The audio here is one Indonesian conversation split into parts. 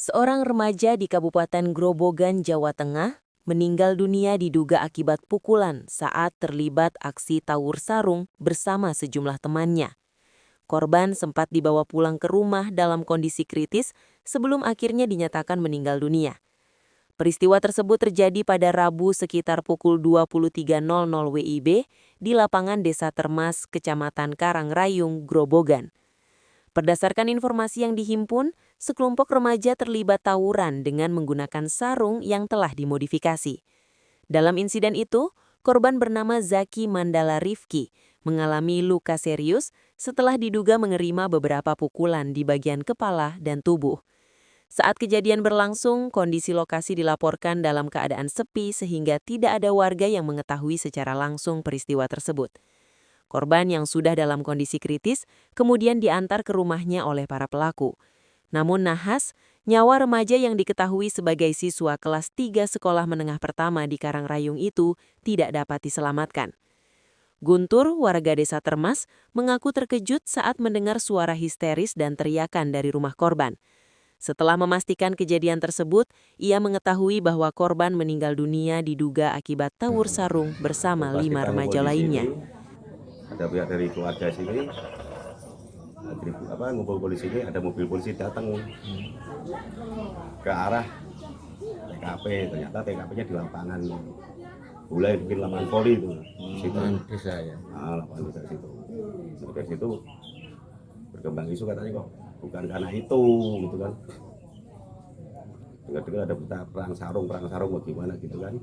Seorang remaja di Kabupaten Grobogan, Jawa Tengah, meninggal dunia diduga akibat pukulan saat terlibat aksi tawur sarung bersama sejumlah temannya. Korban sempat dibawa pulang ke rumah dalam kondisi kritis sebelum akhirnya dinyatakan meninggal dunia. Peristiwa tersebut terjadi pada Rabu sekitar pukul 23.00 WIB di lapangan Desa Termas, Kecamatan Karangrayung, Grobogan. Berdasarkan informasi yang dihimpun, sekelompok remaja terlibat tawuran dengan menggunakan sarung yang telah dimodifikasi. Dalam insiden itu, korban bernama Zaki Mandala Rifki mengalami luka serius setelah diduga menerima beberapa pukulan di bagian kepala dan tubuh. Saat kejadian berlangsung, kondisi lokasi dilaporkan dalam keadaan sepi sehingga tidak ada warga yang mengetahui secara langsung peristiwa tersebut. Korban yang sudah dalam kondisi kritis kemudian diantar ke rumahnya oleh para pelaku. Namun nahas, nyawa remaja yang diketahui sebagai siswa kelas 3 sekolah menengah pertama di Karangrayung itu tidak dapat diselamatkan. Guntur, warga desa Termas, mengaku terkejut saat mendengar suara histeris dan teriakan dari rumah korban. Setelah memastikan kejadian tersebut, ia mengetahui bahwa korban meninggal dunia diduga akibat tawur sarung bersama 5 remaja lainnya. Ada pihak dari keluarga sini, ngumpul polisi ini, ada mobil polisi datang ke arah TKP. Ternyata TKP-nya di lapangan, mulai bikin lapangan voli itu. Lapangan desa ya. Lapangan desa situ. Dari situ berkembang isu katanya kok bukan karena itu, gitu kan. Dengar-dengar ada berita perang sarung bagaimana gitu kan.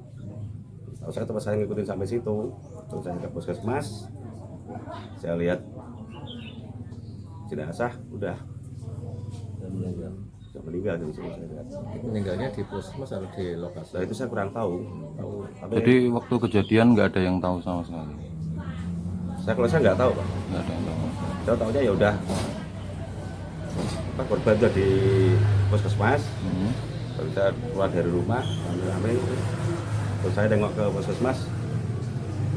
Tahu saya terus saya ngikutin sampai situ, terus saya ke puskesmas. Saya lihat jenazah udah meninggal di sini. Saya lihat. Meninggalnya di puskesmas atau di lokasi? Nah, itu saya kurang tahu. Jadi waktu kejadian nggak ada yang tahu sama sekali. Kalau saya nggak tahu, Pak. Nggak ada yang tahu. Saya tahunya ya udah korban udah di puskesmas. Terus saya keluar dari rumah, terus saya tengok ke puskesmas.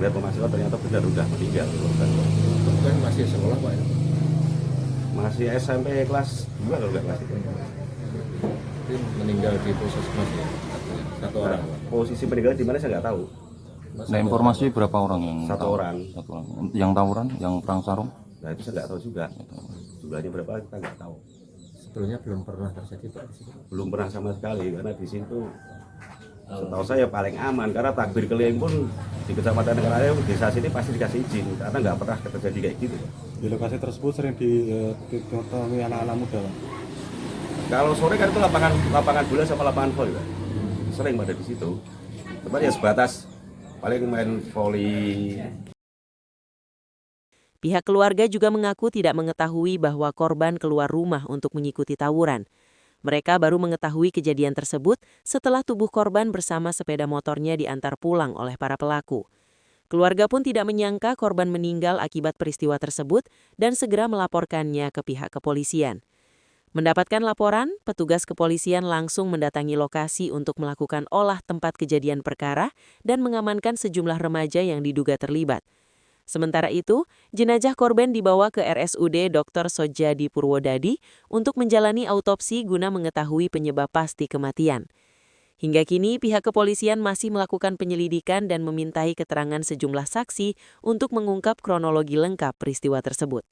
Lihat pemasukan ternyata benar udah meninggal. Kan masih sekolah Pak ya? Masih SMP kelas 2 kalau nggak kelas 3. Jadi meninggal di puskesmas ya? Satu orang Pak? Posisi meninggal di mana saya nggak tahu. Nah, informasi berapa orang yang Satu tahu? orang. Satu orang. Yang tawuran, yang perang sarung? Nah itu saya nggak tahu juga. Jumlahnya berapa kita nggak tahu. Sebelumnya belum pernah terjadi Pak di situ? Belum pernah sama sekali karena di situ setahu saya paling aman karena takbir keliling pun di Kecamatan Karangrayung desa sini pasti dikasih izin karena nggak pernah terjadi kayak gitu. Di lokasi tersebut sering ditemui anak-anak muda, Pak. Kalau sore kan itu lapangan bola sama lapangan voli, Pak. Sering pada di situ. Cuma ya sebatas paling main voli. Pihak keluarga juga mengaku tidak mengetahui bahwa korban keluar rumah untuk mengikuti tawuran. Mereka baru mengetahui kejadian tersebut setelah tubuh korban bersama sepeda motornya diantar pulang oleh para pelaku. Keluarga pun tidak menyangka korban meninggal akibat peristiwa tersebut dan segera melaporkannya ke pihak kepolisian. Mendapatkan laporan, petugas kepolisian langsung mendatangi lokasi untuk melakukan olah tempat kejadian perkara dan mengamankan sejumlah remaja yang diduga terlibat. Sementara itu, jenazah korban dibawa ke RSUD Dr. Sojadi Purwodadi untuk menjalani autopsi guna mengetahui penyebab pasti kematian. Hingga kini, pihak kepolisian masih melakukan penyelidikan dan memintai keterangan sejumlah saksi untuk mengungkap kronologi lengkap peristiwa tersebut.